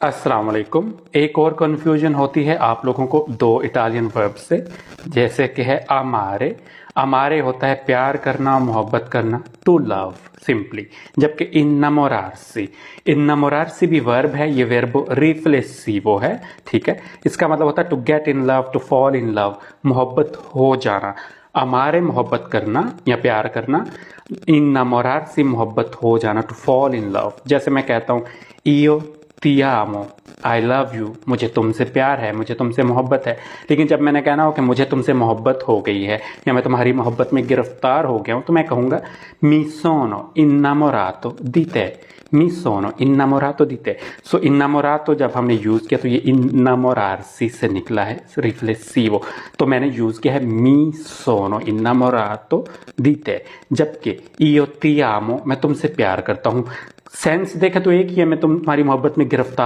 अस्सलाम वालेकुम। एक और कन्फ्यूजन होती है आप लोगों को दो इटालियन वर्ब से, जैसे कि है अमारे। अमारे होता है प्यार करना, मोहब्बत करना, टू लव सिंपली। जबकि इन्नामोरारसी भी वर्ब है, ये वर्ब रिफ्लेसिवो है, ठीक है। इसका मतलब होता है to get in love, to fall in love, मोहब्बत हो जाना। अमारे मोहब्बत करना या प्यार करना, इन्नामोरारसी मोहब्बत हो जाना, टू फॉल इन लव। जैसे मैं कहता हूँ इयो ती आमो, आई लव यू, मुझे तुमसे प्यार है, मुझे तुमसे मोहब्बत है। लेकिन जब मैंने कहना हो कि मुझे तुमसे मोहब्बत हो गई है या मैं तुम्हारी मोहब्बत में गिरफ्तार हो गया हूँ, तो मैं कहूँगा मी सोनो इन्नामोरातो दी ते, मी सोनो इन्नामोरातो दी ते। सो इन्नामोरातो जब हमने यूज़ किया तो ये इन्नामोरारसी से निकला है, रिफ्लेसिवो। तो मैंने यूज़ किया है मी सोनो इन्नामोरातो दी ते। जबकि इयो ती आमो, मैं तुमसे प्यार करता हूँ। सेंस देखे तो एक ही है, मैं तुम्हारी मोहब्बत में गिरफ्तार